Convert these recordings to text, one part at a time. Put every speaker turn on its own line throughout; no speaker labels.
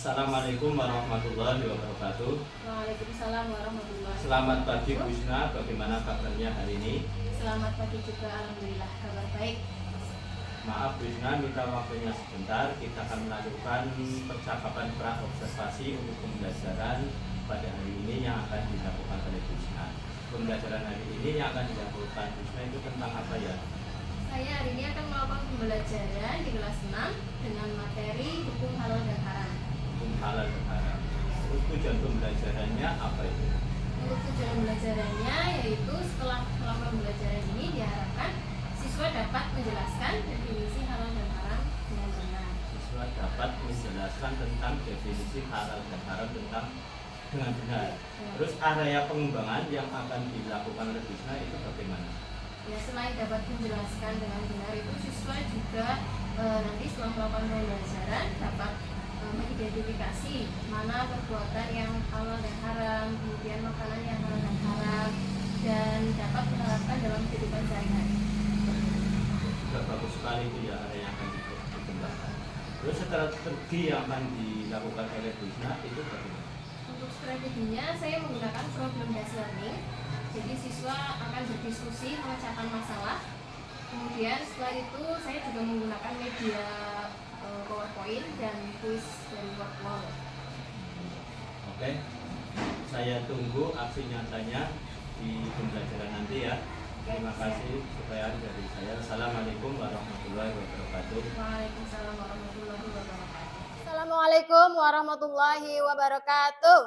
Assalamualaikum warahmatullahi wabarakatuh.
Waalaikumsalam warahmatullahi wabarakatuh.
Selamat pagi Bu Isna, bagaimana kabarnya hari ini?
Selamat pagi juga, alhamdulillah kabar baik.
Maaf Bu Isna, minta waktunya sebentar. Kita akan melakukan percakapan pra-observasi untuk pembelajaran pada hari ini yang akan dilakukan oleh Bu Isna. Pembelajaran hari ini yang akan dilakukan Bu Isna itu tentang apa ya?
Saya hari ini akan melakukan pembelajaran di kelas 6 dengan materi hukum halal dan haram.
Hukum halal dan haram. Terus tujuan pembelajarannya apa itu?
Untuk tujuan pembelajarannya yaitu setelah melakukan pembelajaran ini diharapkan siswa dapat menjelaskan definisi halal dan haram dengan benar.
Siswa dapat menjelaskan tentang definisi halal dan haram dengan benar. Terus area pengembangan yang akan dilakukan oleh Bu Isna itu bagaimana?
Ya, selain dapat menjelaskan dengan benar itu siswa juga nanti setelah melakukan pembelajaran dapat mengidentifikasi mana perbuatan yang halal dan haram, kemudian makanan yang halal dan haram, dan dapat menerapkan dalam kehidupan sehari-hari.
Sudah bagus sekali itu ya area yang akan dikembangkan. Terus strategi yang akan dilakukan oleh Bu Isna itu bagaimana?
Untuk strateginya saya menggunakan problem based learning. Jadi siswa akan berdiskusi memecahkan masalah. Kemudian setelah itu saya juga menggunakan media PowerPoint dan quiz dari Workwall.
Oke, saya tunggu aksi nyatanya di pembelajaran nanti ya. Terima kasih. Supaya dari saya. Assalamualaikum warahmatullahi wabarakatuh.
Waalaikumsalam warahmatullahi wabarakatuh.
Assalamualaikum warahmatullahi wabarakatuh.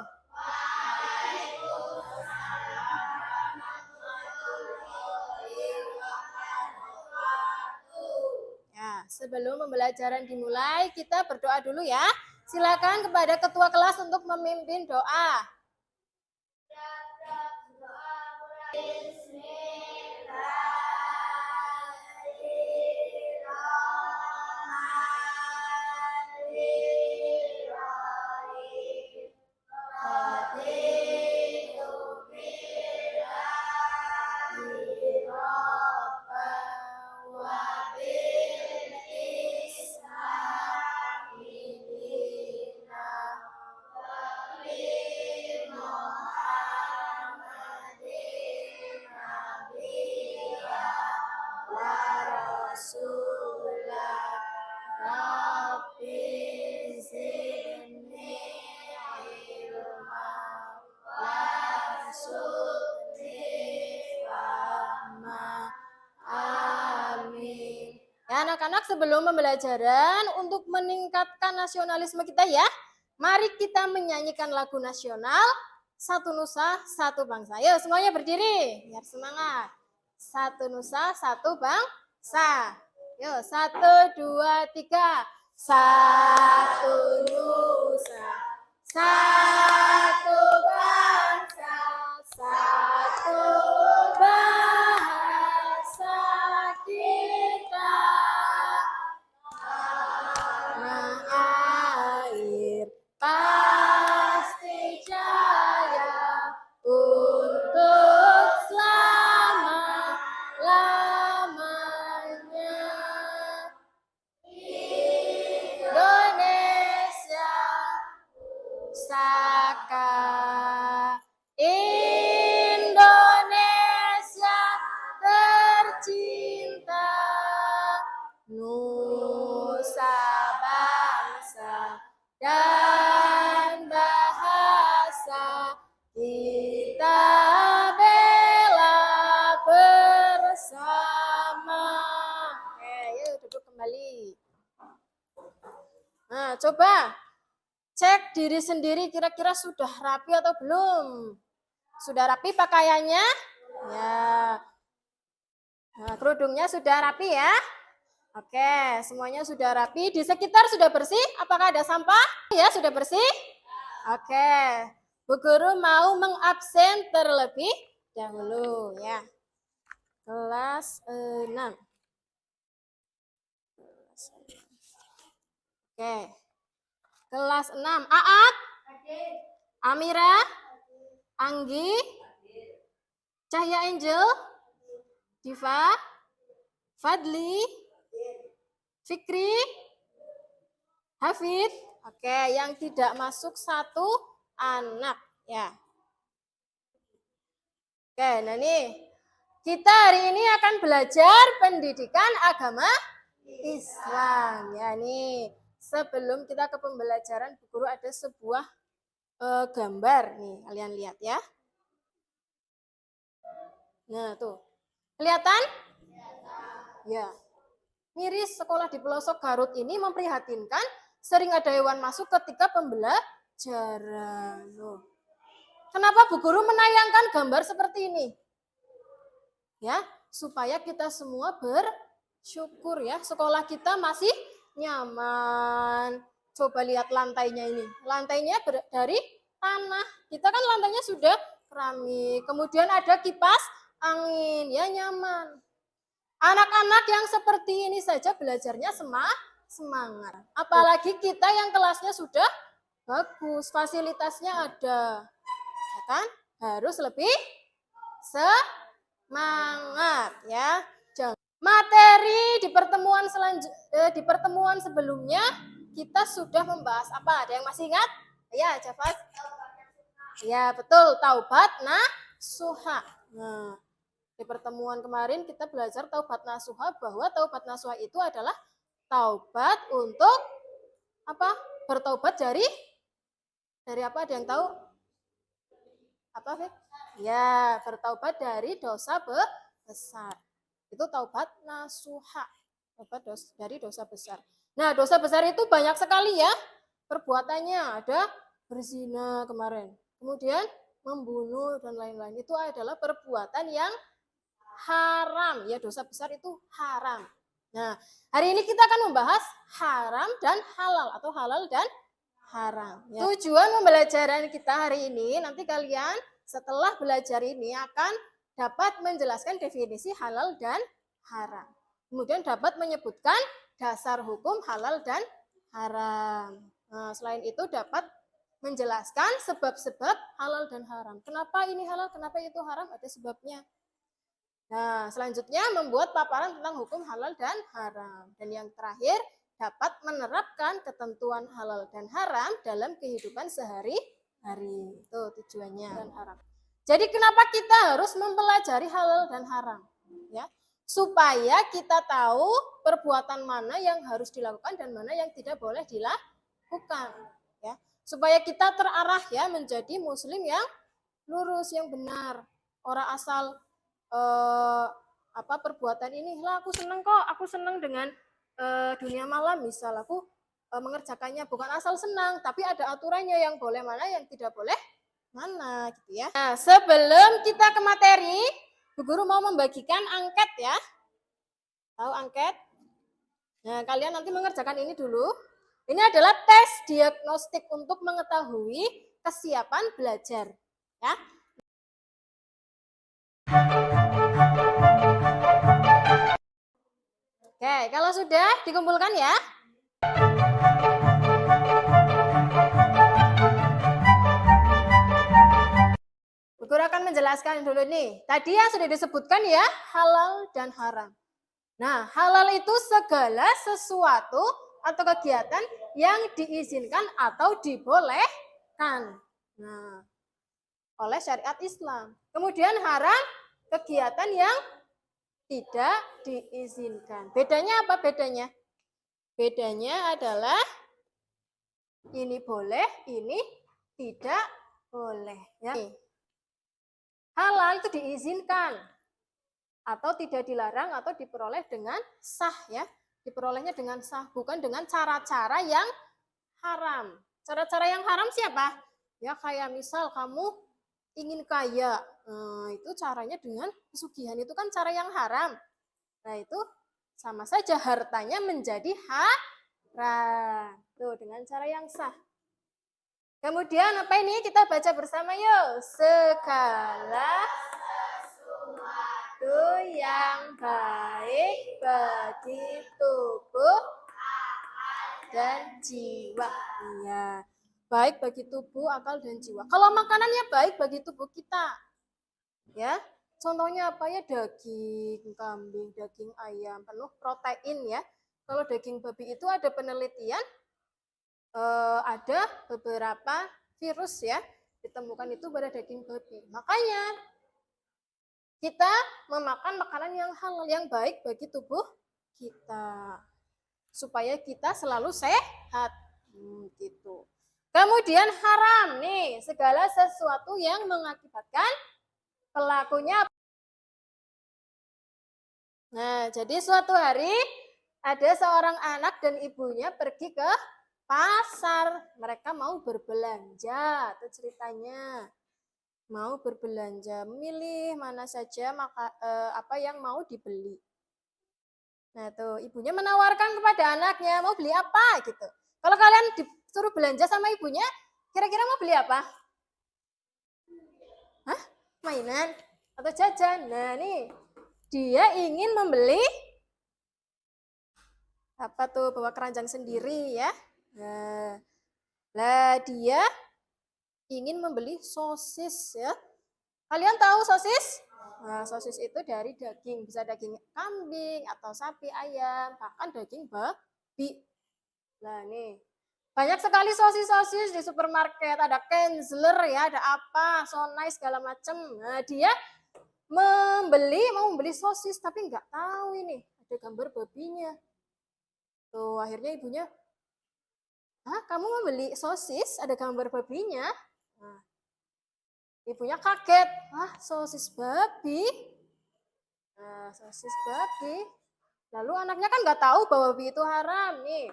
Ya, sebelum pembelajaran dimulai, kita berdoa dulu ya. Silakan kepada ketua kelas untuk memimpin doa. Ya, anak-anak, sebelum pembelajaran untuk meningkatkan nasionalisme kita ya, mari kita menyanyikan lagu nasional Satu Nusa, Satu Bangsa. Yuk semuanya berdiri, biar semangat. Satu Nusa, Satu Bangsa. Yuk, 1, 2, 3. Satu Nusa, Satu Bangsa, Satu bahasa kita. Tanah air pasti jaya untuk selama-lamanya. Indonesia Saka, Indonesia tercinta, nusa bangsa dan bahasa kita bela bersama. Oke, yuk duduk kembali. Nah, coba cek diri sendiri kira-kira sudah rapi atau belum? Sudah rapi pakaiannya? Ya. Nah, kerudungnya sudah rapi ya? Oke, semuanya sudah rapi. Di sekitar sudah bersih? Apakah ada sampah? Ya, sudah bersih? Oke. Bu Guru mau mengabsen terlebih dahulu ya. Kelas 6. Oke. Kelas 6. Aat? Amira? Anggi? Cahya Angel? Diva? Fadli? Fikri? Hafid? Oke, yang tidak masuk 1 anak ya. Oke, nah nih kita hari ini akan belajar pendidikan agama Islam ya nih. Sebelum kita ke pembelajaran, Bu Guru ada sebuah gambar nih, kalian lihat ya. Nah, tuh. Kelihatan? Ya. Miris sekolah di pelosok Garut ini memprihatinkan, sering ada hewan masuk ketika pembelajaran. Loh. Kenapa Bu Guru menayangkan gambar seperti ini? Ya, supaya kita semua bersyukur ya, sekolah kita masih nyaman. Coba lihat lantainya ini. Lantainya dari tanah. Kita kan lantainya sudah keramik. Kemudian ada kipas angin, ya nyaman. Anak-anak yang seperti ini saja belajarnya semangat. Apalagi kita yang kelasnya sudah bagus, fasilitasnya ada. Ya kan? Harus lebih semangat ya. Materi di pertemuan sebelumnya kita sudah membahas apa? Ada yang masih ingat? Ya, Jafar. Ya, betul, taubat nasuha. Nah, di pertemuan kemarin kita belajar taubat nasuha, bahwa taubat nasuha itu adalah taubat untuk apa? Bertaubat dari apa? Ada yang tahu? Apa, Fik? Ya, bertaubat dari dosa besar. Itu taubat nasuha. Taubat dari dosa besar. Nah, dosa besar itu banyak sekali ya perbuatannya. Ada berzina kemarin. Kemudian membunuh dan lain-lain. Itu adalah perbuatan yang haram. Ya, dosa besar itu haram. Nah, hari ini kita akan membahas haram dan halal atau halal dan haram. Ya. Tujuan pembelajaran kita hari ini, nanti kalian setelah belajar ini akan dapat menjelaskan definisi halal dan haram. Kemudian dapat menyebutkan dasar hukum halal dan haram. Nah, selain itu dapat menjelaskan sebab-sebab halal dan haram. Kenapa ini halal, kenapa itu haram, ada sebabnya. Nah, selanjutnya membuat paparan tentang hukum halal dan haram. Dan yang terakhir, dapat menerapkan ketentuan halal dan haram dalam kehidupan sehari-hari. Itu tujuannya dan haram. Jadi kenapa kita harus mempelajari halal dan haram? Ya, supaya kita tahu perbuatan mana yang harus dilakukan dan mana yang tidak boleh dilakukan. Ya, supaya kita terarah ya menjadi muslim yang lurus, yang benar. Orang asal perbuatan ini, lah aku seneng kok, aku seneng dengan dunia malam, misal aku mengerjakannya, bukan asal senang, tapi ada aturannya, yang boleh mana, yang tidak boleh mana, gitu ya. Nah, sebelum kita ke materi, Bu Guru mau membagikan angket ya. Tahu angket? Nah, kalian nanti mengerjakan ini dulu. Ini adalah tes diagnostik untuk mengetahui kesiapan belajar, ya. Oke, kalau sudah dikumpulkan ya. Bu Guru akan menjelaskan dulu nih. Tadi yang sudah disebutkan ya, halal dan haram. Nah, halal itu segala sesuatu atau kegiatan yang diizinkan atau dibolehkan. Nah, oleh syariat Islam. Kemudian haram, kegiatan yang tidak diizinkan. Bedanya apa bedanya? Bedanya adalah ini boleh, ini tidak boleh. Ya. Halal itu diizinkan atau tidak dilarang atau diperoleh dengan sah ya. Diperolehnya dengan sah, bukan dengan cara-cara yang haram. Cara-cara yang haram siapa? Ya kayak misal kamu ingin kaya, itu caranya dengan pesugihan, itu kan cara yang haram. Nah itu sama saja hartanya menjadi haram. Tuh dengan cara yang sah. Kemudian apa ini? Kita baca bersama yuk. Segala sesuatu yang baik bagi tubuh dan jiwa. Iya. Baik bagi tubuh, akal dan jiwa. Kalau makanannya baik bagi tubuh kita. Ya. Contohnya apa ya? Daging kambing, daging ayam, penuh protein ya. Kalau daging babi itu ada penelitian ada beberapa virus ya ditemukan itu pada daging babi. Makanya kita memakan makanan yang halal, yang baik bagi tubuh kita supaya kita selalu sehat. Gitu. Kemudian haram nih, segala sesuatu yang mengakibatkan pelakunya. Nah, jadi suatu hari ada seorang anak dan ibunya pergi ke pasar. Mereka mau berbelanja, itu ceritanya. Mau berbelanja, memilih mana saja apa yang mau dibeli. Nah, tuh ibunya menawarkan kepada anaknya, mau beli apa gitu. Kalau kalian disuruh belanja sama ibunya, kira-kira mau beli apa? Hah? Mainan atau jajan? Nah, nih dia ingin membeli apa tuh, bawa keranjang sendiri ya. Nah, dia ingin membeli sosis ya. Kalian tahu sosis? Nah, sosis itu dari daging, bisa daging kambing atau sapi, ayam, bahkan daging babi. Nah, nih banyak sekali sosis-sosis di supermarket, ada Kenzler ya, ada apa, Sonai segala macam. Nah, dia mau membeli sosis tapi nggak tahu ini ada gambar babinya. Tuh akhirnya ibunya, kamu mau beli sosis ada gambar babinya? Nah, ibunya kaget, sosis babi? Nah, sosis babi. Lalu anaknya kan nggak tahu bahwa babi itu haram nih.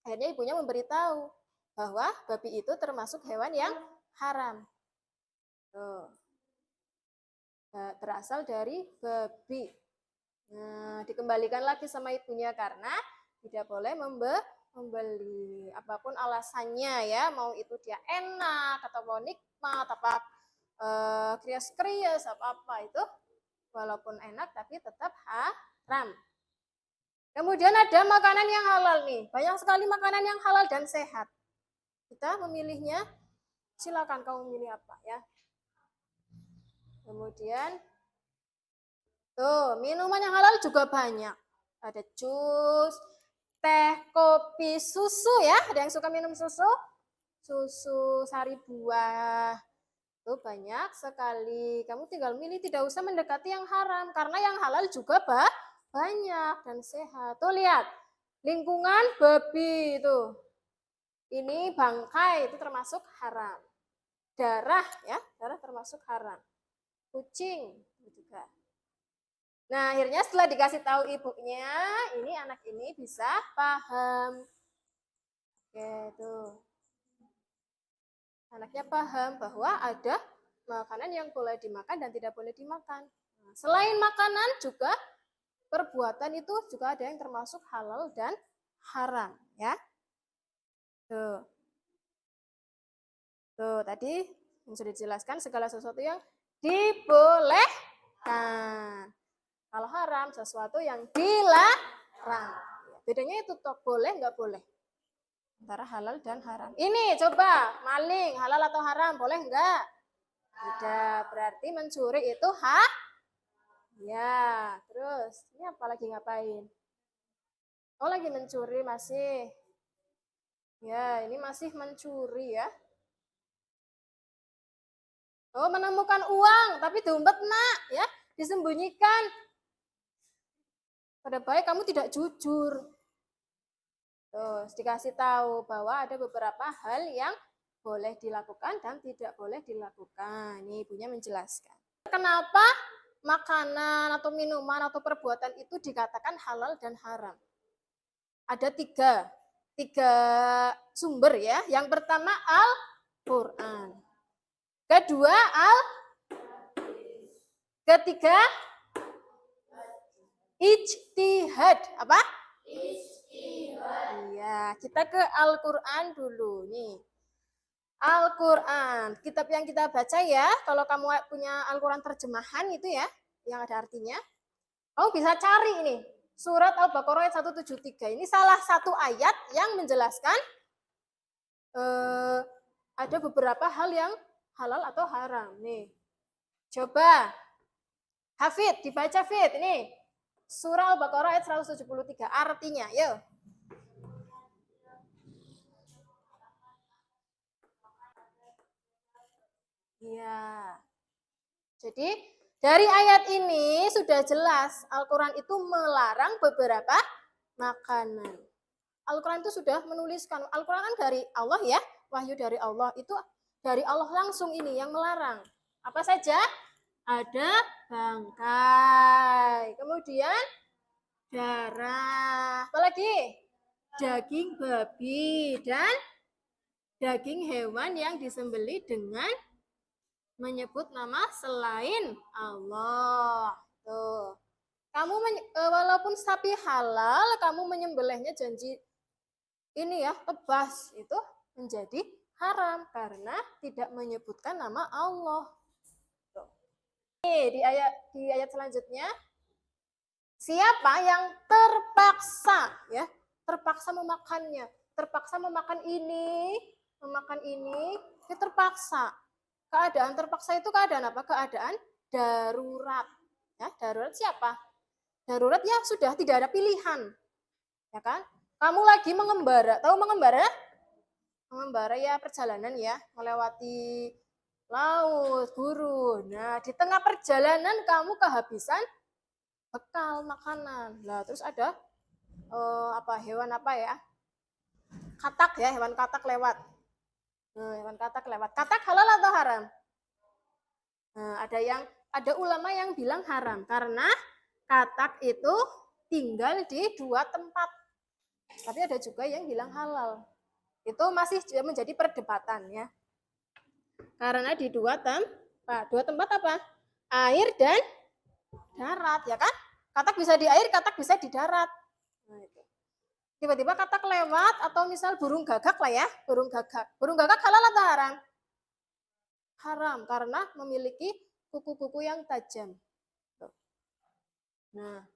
Akhirnya ibunya memberitahu bahwa babi itu termasuk hewan yang haram. Tuh. Berasal dari babi. Nah, dikembalikan lagi sama ibunya karena tidak boleh membeli, apapun alasannya ya, mau itu dia enak atau mau nikmat, apa krias-krias apa itu, walaupun enak tapi tetap haram. Kemudian ada makanan yang halal nih, banyak sekali makanan yang halal dan sehat. Kita memilihnya, silakan kamu milih apa ya. Kemudian tuh, minuman yang halal juga banyak. Ada jus, teh, kopi, susu ya. Ada yang suka minum susu? Susu sari buah. Tuh banyak sekali. Kamu tinggal milih, tidak usah mendekati yang haram. Karena yang halal juga banyak dan sehat. Tuh lihat, lingkungan babi itu. Ini bangkai, itu termasuk haram. Darah ya, darah termasuk haram. Kucing juga. Nah, akhirnya setelah dikasih tahu ibunya, ini anak ini bisa paham. Oke, tuh. Anaknya paham bahwa ada makanan yang boleh dimakan dan tidak boleh dimakan. Nah, selain makanan juga perbuatan itu juga ada yang termasuk halal dan haram, ya. Tuh. Tuh, tadi yang sudah dijelaskan segala sesuatu yang dibolehkan. Kalau haram, sesuatu yang dilarang. Bedanya itu toh, boleh nggak boleh. Antara halal dan haram. Ini coba, maling, halal atau haram, boleh nggak? Tidak, berarti mencuri itu ya, terus ini apa lagi ngapain? Oh, lagi mencuri masih. Ya, ini masih mencuri ya. Oh, menemukan uang, tapi diumpet nak, ya, disembunyikan. Pada baik kamu tidak jujur. Terus dikasih tahu bahwa ada beberapa hal yang boleh dilakukan dan tidak boleh dilakukan. Ini ibunya menjelaskan. Kenapa makanan atau minuman atau perbuatan itu dikatakan halal dan haram? Ada tiga sumber ya. Yang pertama Al-Quran. Kedua ketiga ijtihad. Apa? Ijtihad. Iya, kita ke Al-Quran dulu nih. Al-Quran, kitab yang kita baca ya. Kalau kamu punya Al-Quran terjemahan itu ya, yang ada artinya, kamu bisa cari ini. Surat Al-Baqarah ayat 173. Ini salah satu ayat yang menjelaskan ada beberapa hal yang halal atau haram. Nih, coba Hafid, dibaca Hafid. Ini surah Al-Baqarah ayat 173. Artinya, yuk. Iya. Jadi dari ayat ini sudah jelas Al-Quran itu melarang beberapa makanan. Al-Quran itu sudah menuliskan, Al-Quran kan dari Allah ya, wahyu dari Allah, itu dari Allah langsung ini yang melarang. Apa saja? Ada bangkai, kemudian darah, apalagi? Daging babi dan daging hewan yang disembelih dengan menyebut nama selain Allah. Tuh. Kamu walaupun sapi halal, kamu menyembelihnya janji ini ya, tebas, itu menjadi haram karena tidak menyebutkan nama Allah. Tuh. Di ayat selanjutnya, siapa yang terpaksa ya, terpaksa memakannya, terpaksa memakan ini, dia terpaksa. Keadaan terpaksa itu keadaan apa? Keadaan darurat. Ya, darurat siapa? Darurat ya sudah tidak ada pilihan. Ya kan? Kamu lagi mengembara. Tahu mengembara? Mengembara ya perjalanan ya, melewati laut, gurun. Nah, di tengah perjalanan kamu kehabisan bekal makanan. Nah, terus ada hewan apa ya? Katak ya, hewan katak lewat. Hewan katak lewat. Katak halal atau haram? Nah, ada ulama yang bilang haram karena katak itu tinggal di 2 tempat. Tapi ada juga yang bilang halal. Itu masih menjadi perdebatan ya. Karena di 2 tempat. 2 tempat apa? Air dan darat ya kan? Katak bisa di air, katak bisa di darat. Nah, itu. Tiba-tiba katak lewat atau misal burung gagak lah ya, burung gagak. Burung gagak halal atau haram? Haram karena memiliki kuku-kuku yang tajam. Nah,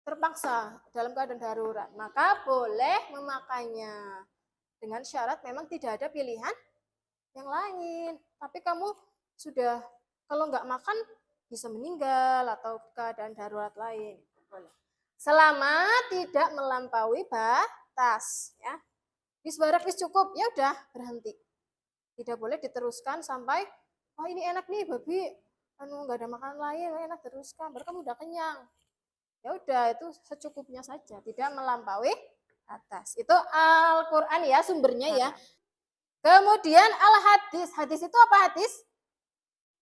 terpaksa dalam keadaan darurat, maka boleh memakannya dengan syarat memang tidak ada pilihan yang lain. Tapi kamu sudah kalau nggak makan bisa meninggal atau keadaan darurat lain. Boleh. Selama tidak melampaui batas ya. Wis barak wis cukup, ya udah berhenti. Tidak boleh diteruskan sampai oh ini enak nih babi, nggak ada makanan lain, enak teruskan. Baru kamu udah kenyang. Ya udah itu secukupnya saja, tidak melampaui batas. Itu Al-Qur'an ya sumbernya ya. Kemudian al-hadis. Hadis itu apa hadis?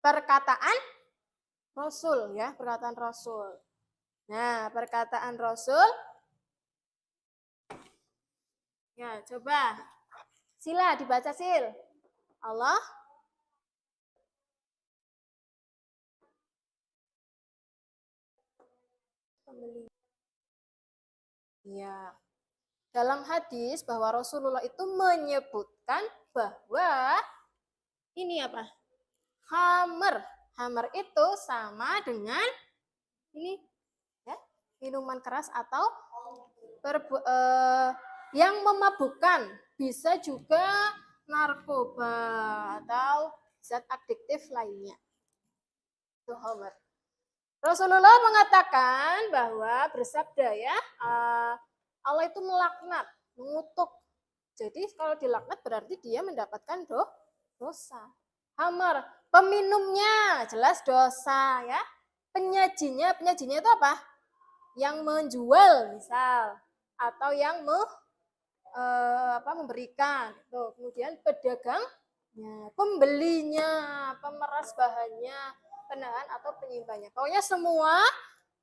Perkataan Rasul ya, perkataan Rasul. Nah, perkataan Rasul. Ya, coba. Sila dibaca sil. Allah ya. Dalam hadis bahwa Rasulullah itu menyebutkan bahwa ini apa? Khamr. Khamr itu sama dengan ini ya, minuman keras atau yang memabukkan, bisa juga narkoba atau zat adiktif lainnya. Itu khamr. Rasulullah mengatakan bahwa bersabda ya, Allah itu melaknat, mengutuk. Jadi kalau dilaknat berarti dia mendapatkan dosa. Khamr, peminumnya jelas dosa ya. Penyajinya itu apa? Yang menjual misal atau yang memberikan. Tuh, kemudian pedagangnya, pembelinya, pemeras bahannya, penahan atau penyimpahannya. Pokoknya semua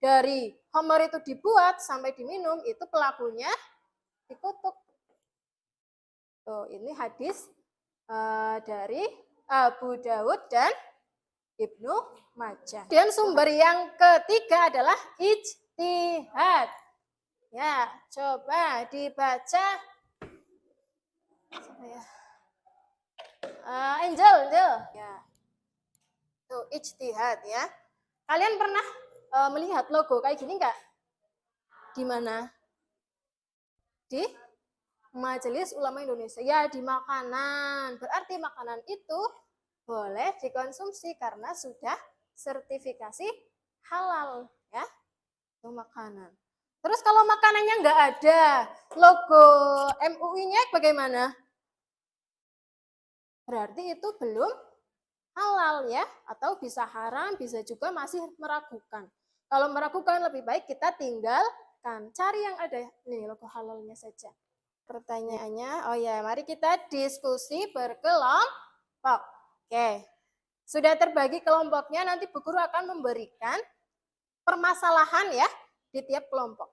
dari khamr itu dibuat sampai diminum itu pelakunya dikutuk. Tuh, ini hadis dari Abu Dawud dan Ibnu Majah. Dan sumber yang ketiga adalah ijtihad. Ya, coba dibaca. Siapa ya? Angel. Ya. Tuh, ijtihad ya. Kalian pernah melihat logo kayak gini enggak? Di mana? Di Majelis Ulama Indonesia. Ya, di makanan. Berarti makanan itu boleh dikonsumsi karena sudah sertifikasi halal ya. Itu makanan. Terus kalau makanannya nggak ada logo MUI-nya bagaimana? berarti itu belum halal ya, atau bisa haram, bisa juga masih meragukan. Kalau meragukan lebih baik kita tinggalkan, cari yang ada nih logo halalnya saja. Pertanyaannya, oh ya, mari kita diskusi berkelompok. Oke, sudah terbagi kelompoknya, nanti Bu Guru akan memberikan permasalahan ya di tiap kelompok.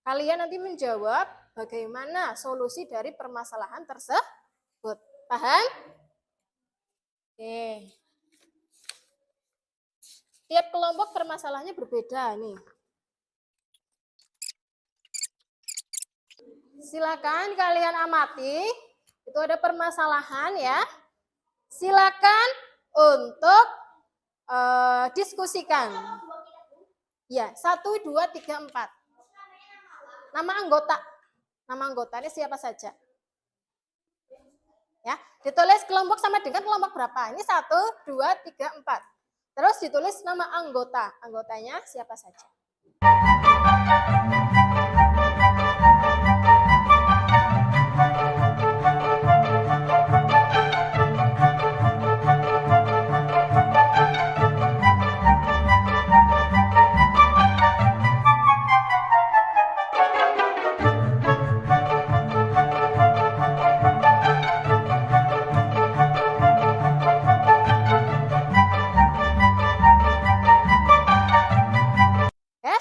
Kalian nanti menjawab bagaimana solusi dari permasalahan tersebut. Paham? Oke. Tiap kelompok permasalahannya berbeda nih. Silakan kalian amati. Itu ada permasalahan ya. Silakan untuk diskusikan. Ya, 1, 2, 3, 4. Nama anggota. Nama anggotanya siapa saja? Ya, ditulis kelompok sama dengan kelompok berapa? Ini 1, 2, 3, 4. Terus ditulis nama anggota. Anggotanya siapa saja?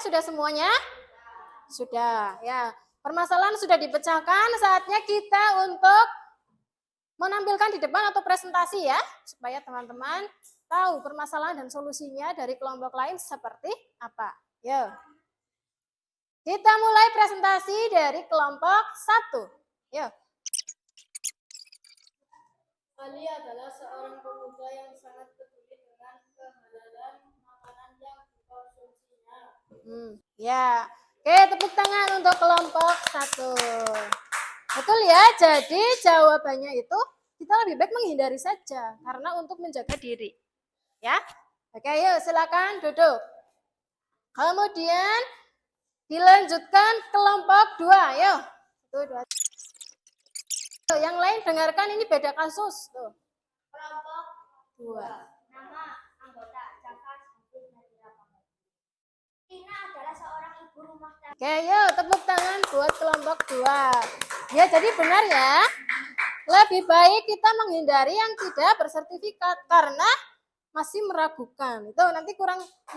Sudah semuanya? Sudah, ya. Permasalahan sudah dipecahkan, saatnya kita untuk menampilkan di depan atau presentasi ya, supaya teman-teman tahu permasalahan dan solusinya dari kelompok lain seperti apa. Yuk. Kita mulai presentasi dari kelompok 1. Yuk. Ali adalah seorang pemuda yang sangat peduli dengan kehalalan makanan yang dikonsumsinya. Ya, oke, tepuk tangan untuk kelompok 1. Betul ya, jadi jawabannya itu kita lebih baik menghindari saja karena untuk menjaga diri. Ya, oke, yuk silakan duduk. Kemudian dilanjutkan kelompok 2, yuk. 1, 2. Yang lain dengarkan, ini beda kasus tuh. Kelompok 2.
Nama anggota Jaka Tina adalah seorang ibu rumah tangga.
Oke, yuk tepuk tangan buat kelompok 2. Ya, jadi benar ya. Lebih baik kita menghindari yang tidak bersertifikat karena masih meragukan. Itu nanti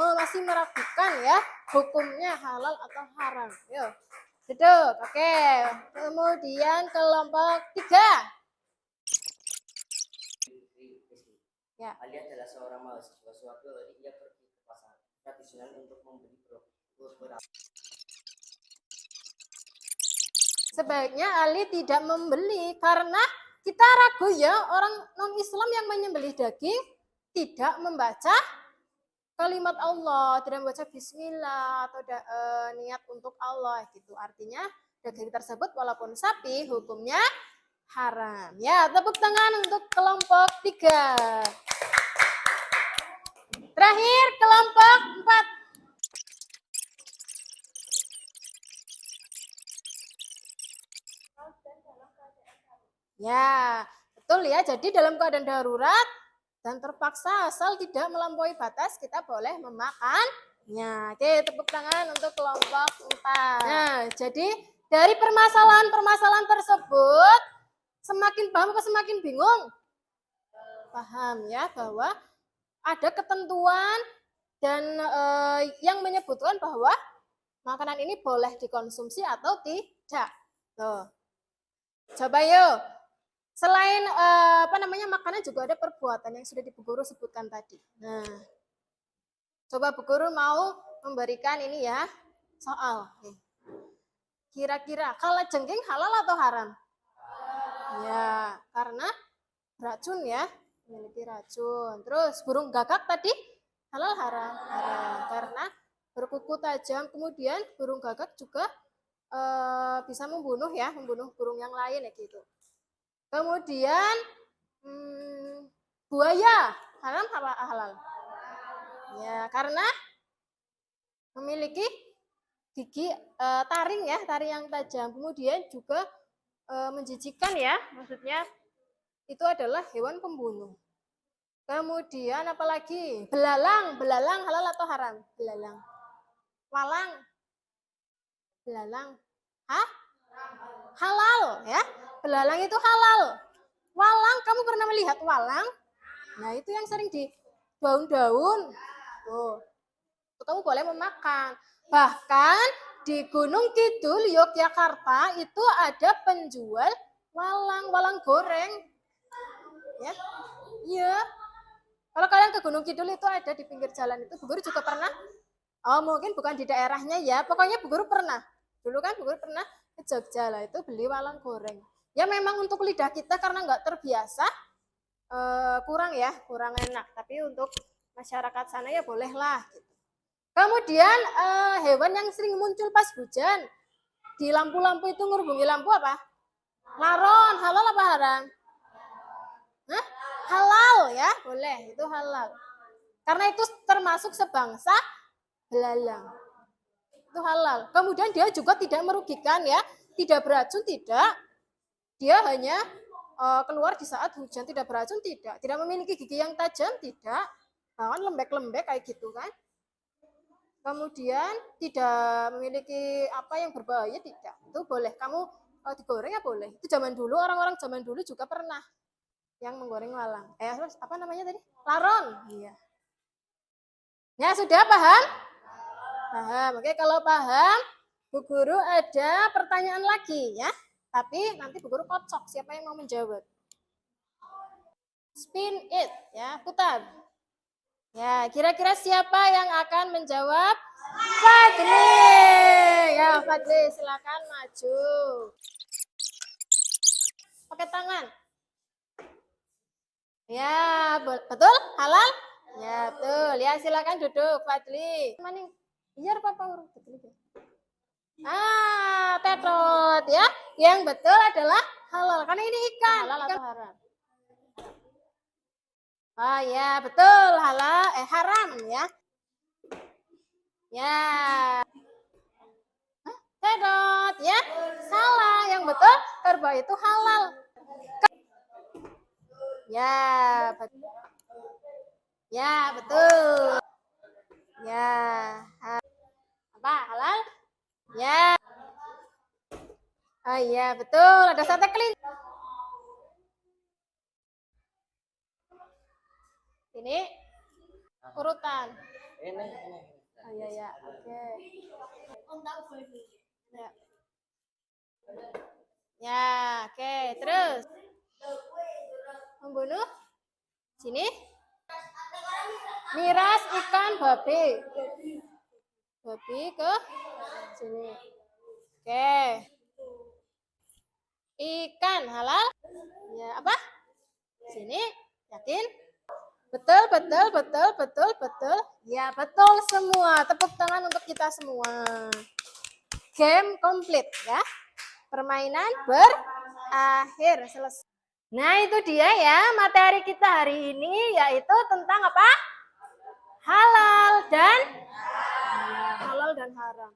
masih meragukan ya, hukumnya halal atau haram. Yuk. Duduk. Oke. Kemudian kelompok 3. Ya.
Ali adalah seorang mahasiswa. Suatu hari ia pergi ke pasar tradisional untuk membeli beberapa.
Sebaiknya Ali tidak membeli karena kita ragu ya, orang non-Islam yang menyembelih daging tidak membaca kalimat Allah, tidak membaca bismillah atau niat untuk Allah gitu. Artinya daging tersebut walaupun sapi hukumnya haram. Ya, tepuk tangan untuk kelompok 3. Terakhir kelompok 4. Ya, betul ya. Jadi dalam keadaan darurat dan terpaksa asal tidak melampaui batas, kita boleh memakannya. Oke, tepuk tangan untuk kelompok 4. Nah, jadi dari permasalahan-permasalahan tersebut, semakin paham atau semakin bingung? Paham ya, bahwa ada ketentuan dan yang menyebutkan bahwa makanan ini boleh dikonsumsi atau tidak. Tuh. Coba yuk. Selain makanan juga ada perbuatan yang sudah Bu Guru sebutkan tadi. Nah, coba Bu Guru mau memberikan ini ya, soal. Kira-kira kalajengking halal atau haram? Ya, karena racun ya, memiliki racun. Terus burung gagak tadi halal haram? Haram, karena berkuku tajam. Kemudian burung gagak juga bisa membunuh burung yang lain ya gitu. Kemudian buaya haram apa halal? Ya, karena memiliki gigi taring ya, taring yang tajam. Kemudian juga menjijikan ya, maksudnya itu adalah hewan pembunuh. Kemudian apalagi? Belalang, belalang halal atau haram? Belalang. Walang. Belalang. Hah? Halal ya. Belalang itu halal. Walang, kamu pernah melihat walang? Nah, itu yang sering di daun-daun. Tuh. Itu kamu boleh memakan. Bahkan di Gunung Kidul, Yogyakarta itu ada penjual walang, walang goreng. Ya. Iya. Kalau kalian ke Gunung Kidul itu ada di pinggir jalan itu, Bu Guru juga pernah. Oh, mungkin bukan di daerahnya ya. Pokoknya Bu Guru pernah. Dulu kan Bu Guru pernah ke Jogja lah, itu beli walang goreng. Ya memang untuk lidah kita karena nggak terbiasa, kurang ya, kurang enak. Tapi untuk masyarakat sana ya bolehlah. Gitu. Kemudian hewan yang sering muncul pas hujan, di lampu-lampu itu ngurubungi lampu apa? Laron, halal apa haram? Hah? Halal ya, boleh, itu halal. Karena itu termasuk sebangsa belalang. Itu halal. Kemudian dia juga tidak merugikan ya, tidak beracun, tidak. Dia hanya keluar di saat hujan, tidak beracun, tidak. Tidak memiliki gigi yang tajam, tidak. Bahkan lembek-lembek kayak gitu kan. Kemudian tidak memiliki apa yang berbahaya, tidak. Itu boleh. Kamu digoreng ya boleh. Itu zaman dulu, orang-orang zaman dulu juga pernah yang menggoreng walang. Apa namanya tadi? Laron. Iya. Ya, sudah paham? Paham. Oke, kalau paham, Bu Guru ada pertanyaan lagi ya. Tapi nanti Bu Guru kocok siapa yang mau menjawab. Spin it ya, putar. Ya, kira-kira siapa yang akan menjawab? Fadli. Ya, Fadli silakan maju. Pakai tangan. Ya, betul? Halal? Ya, betul. Ya, silakan duduk, Fadli. Mana? Biar Papa urut betul. Tetot ya. Yang betul adalah halal. Karena ini ikan. Halal atau haram? Oh ya, betul. Halal, haram ya. Ya. Tetot ya. Salah. Yang betul kerbau itu halal. Ya, betul. Ya, betul. Ya. Apa? Halal? Ya. Oh iya, betul. Ada sate kelinci. Ini urutan.
Ini.
Oh iya ya, oke. Ya. Ya, oke. Terus membunuh sini. Miras ikan babi. Babi ke sini. Oke. Ikan halal? Ya, apa? Sini. Yakin? Betul, betul, betul, betul, betul. Ya, betul semua. Tepuk tangan untuk kita semua. Game komplit ya. Permainan berakhir, selesai. Nah, itu dia ya materi kita hari ini, yaitu tentang apa? Halal dan haram.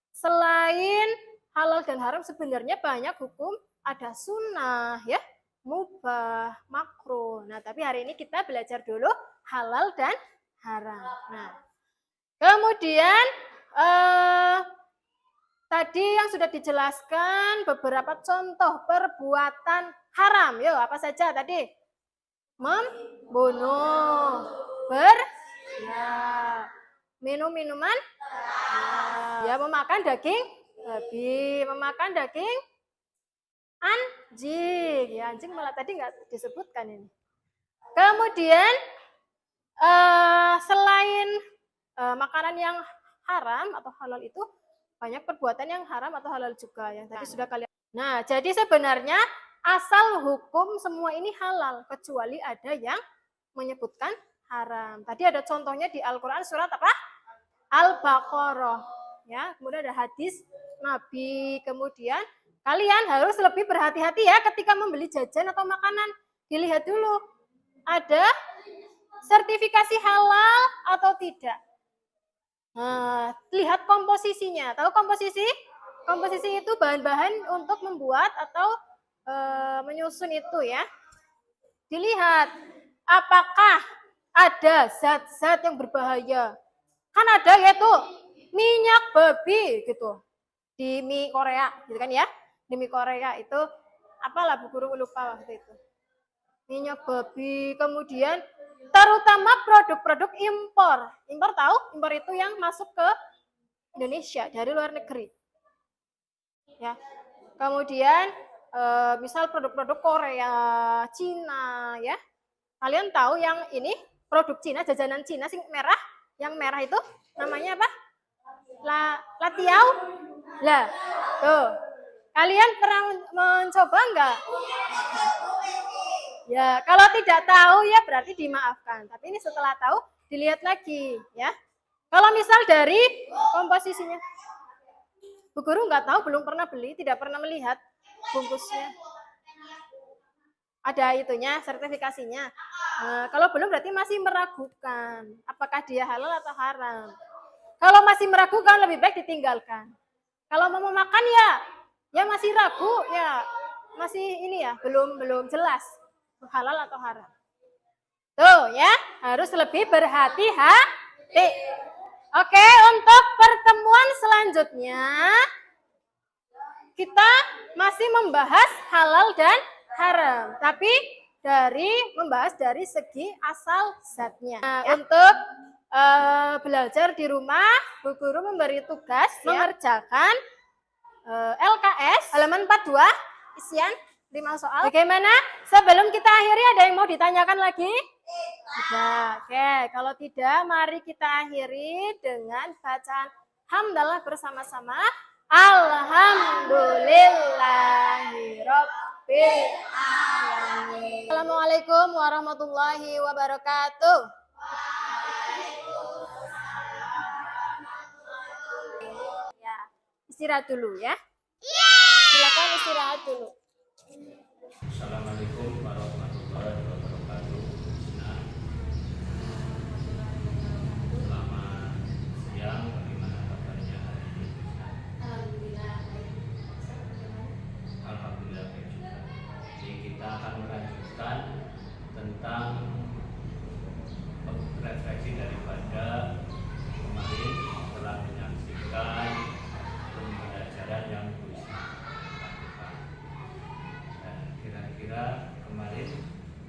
Selain halal dan haram sebenarnya banyak hukum, ada sunnah ya, mubah, makruh. Nah, tapi hari ini kita belajar dulu halal dan haram. Nah, kemudian tadi yang sudah dijelaskan beberapa contoh perbuatan haram. Yuk, apa saja tadi? Membunuh, minum minuman, ya, memakan daging babi, memakan daging anjing. Ya, anjing malah tadi nggak disebutkan ini. Kemudian selain makanan yang haram atau halal itu banyak perbuatan yang haram atau halal juga yang tadi sudah kalian. Nah, jadi sebenarnya asal hukum semua ini halal kecuali ada yang menyebutkan haram. Tadi ada contohnya di Al-Qur'an surat apa? Al-Baqarah. Ya, kemudian ada hadis Nabi. Kemudian kalian harus lebih berhati-hati ya ketika membeli jajan atau makanan. Dilihat dulu ada sertifikasi halal atau tidak. Nah, lihat komposisinya. Tahu komposisi? Komposisi itu bahan-bahan untuk membuat atau menyusun itu ya. dilihat apakah ada zat-zat yang berbahaya. Kan ada yaitu minyak babi gitu di mie Korea gitu kan ya. Di mie Korea itu apalah Bu Guru lupa waktu itu. Minyak babi, kemudian terutama produk-produk impor. Impor tahu? Impor itu yang masuk ke Indonesia dari luar negeri. Ya. Kemudian misal produk-produk Korea, Cina ya. Kalian tahu yang ini produk Cina, jajanan Cina sing merah, yang merah itu namanya apa? Latiau. Lah, tuh. Kalian pernah mencoba enggak? Ya, kalau tidak tahu ya berarti dimaafkan. Tapi ini setelah tahu dilihat lagi ya. Kalau misal dari komposisinya, Bu Guru nggak tahu, belum pernah beli, tidak pernah melihat bungkusnya. Ada itunya, sertifikasinya. Nah, kalau belum berarti masih meragukan apakah dia halal atau haram. Kalau masih meragukan lebih baik ditinggalkan. Kalau mau makan ya masih ragu ya, masih ini ya, belum jelas halal atau haram. Tuh ya, harus lebih berhati-hati. Oke, untuk pertemuan selanjutnya kita masih membahas halal dan haram, tapi membahas dari segi asal zatnya. Nah, untuk belajar di rumah, Bu Guru memberi tugas mengerjakan LKS halaman 42, isian 5 soal. Bagaimana? Sebelum kita akhiri ada yang mau ditanyakan lagi? Tidak. Oke, kalau tidak mari kita akhiri dengan bacaan hamdalah bersama-sama. Alhamdulillahirabbil alamin. Assalamualaikum warahmatullahi wabarakatuh. Ya, istirahat dulu ya. Silakan istirahat dulu.
Assalamualaikum warahmatullahi wabarakatuh. Selamat siang, bagaimana kabarnya hari ini?
Alhamdulillah.
Alhamdulillah baik juga. Jadi kita akan melanjutkan tentang refleksi daripada kemarin telah menyaksikan pembelajaran yang kira-kira kemarin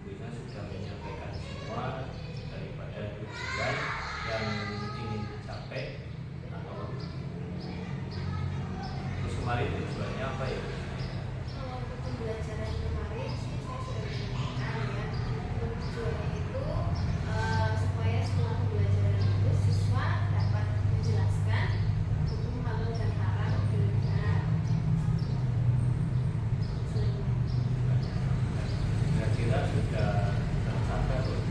Buina sudah menyampaikan semua daripada tujuan yang ingin dicapai atau terus kemarin tujuannya apa ya?
Kalau untuk pembelajaran kemarin sih saya sudah menyampaikan ya, tujuannya itu supaya setelah pembelajaran itu siswa dapat menjelaskan hukum halal dan haram dengan
Kira-kira sudah tercapai belum?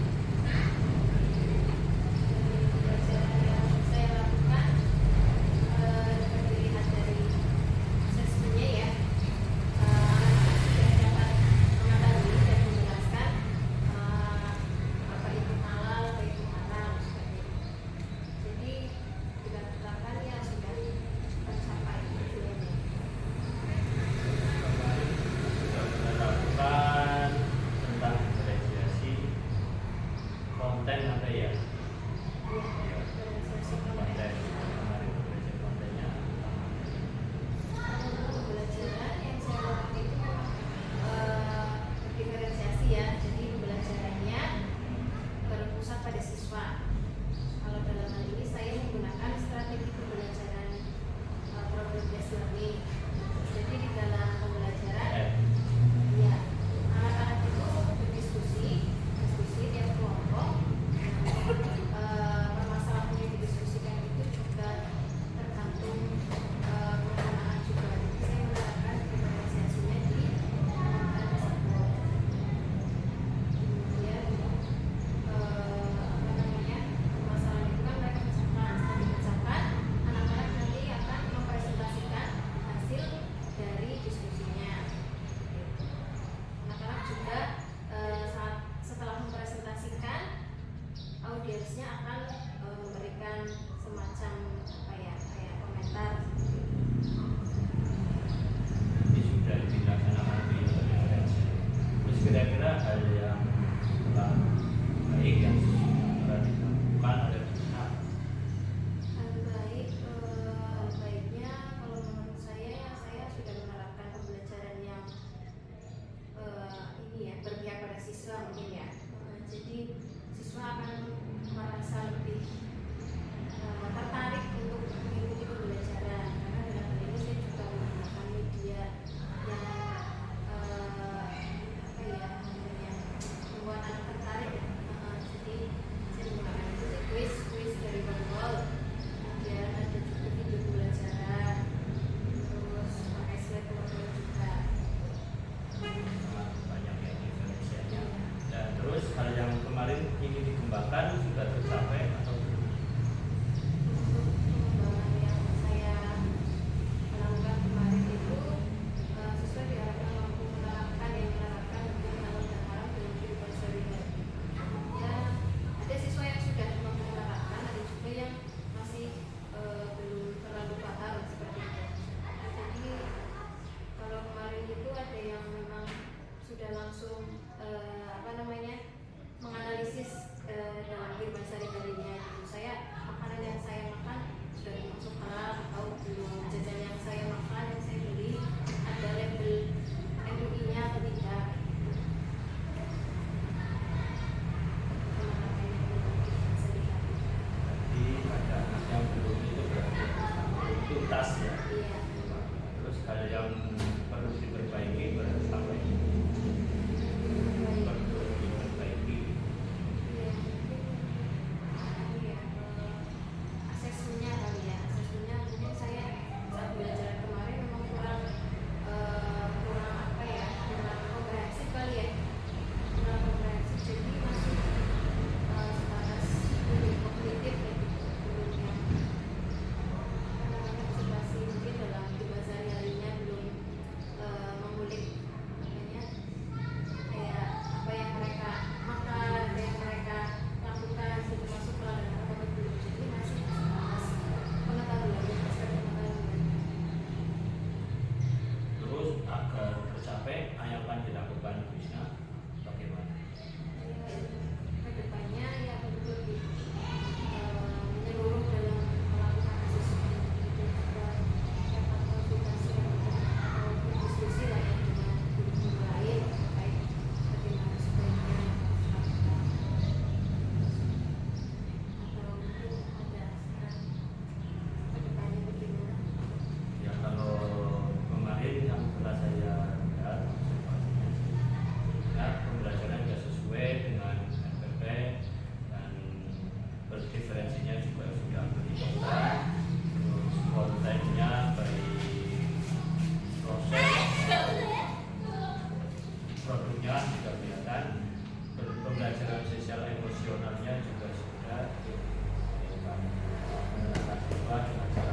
akan merasa lebih tertarik untuk mengikuti pembelajaran, karena dalam hal ini saya juga menggunakan media yang membuat anak tertarik ya. Jadi saya menggunakan itu kuis dari Google, kemudian ada juga video pembelajaran, terus pakai slide PowerPoint juga.
Banyak ya diferensianya. Dan terus hal yang kemarin ingin dikembangkan sudah tercapai atau belum?
Pengembangan yang saya lakukan kemarin itu sesuai diharapkan mampu menerapkan hukum halal dan haram dalam kehidupan sehari-hari. Ya, ada siswa yang sudah mampu menerapkan, ada juga yang masih belum terlalu paham seperti itu. Jadi kalau kemarin itu ada yang memang sudah langsung menganalisis dalam kehidupan sehari-harinya. Gitu. Makanan yang saya makan sudah termasuk halal atau belum, jajan yang saya makan, yang saya beli ada label MUI-nya atau tidak.
Jadi ada anak yang belum itu berarti belum tuntas ya.
Iya.
Terus hal yang perlu diperbaiki berarti apa ini? Perlu diperbaiki.
Asesmennya kali ya, asesmennya mungkin saya saat belajar kemarin memang kurang komprehensif kali ya, kurang komprehensif, jadi masih sebatas kognitif ya, belum yang observasi mungkin dalam kehidupan sehari-harinya belum mengulik makanya kayak apa yang mereka makan, apa yang mereka lakukan itu masuk ke dalam apa belum, jadi masih sebatas pengetahuan, sekedar pengetahuan.
Terus agar tercapai apa yang dilakukan Krishna bagaimana?
Kedepannya ya betul menyeluruh dalam melakukan asesmen itu juga dapat konsultasi atau berdiskusi lah ya dengan guru lain terkait bagaimana sebaiknya melakukan atau mungkin ada saran kedepannya bagaimana.
Ya kalau kemarin yang telah saya lihat observasinya sih, ya pembelajaran sudah sesuai dengan NPP dan berdiferensinya juga sudah berdialog, terus kontennya baik proses produknya sudah kelihatan, pembelajaran sosial emosionalnya juga sudah dilakukan dengan cara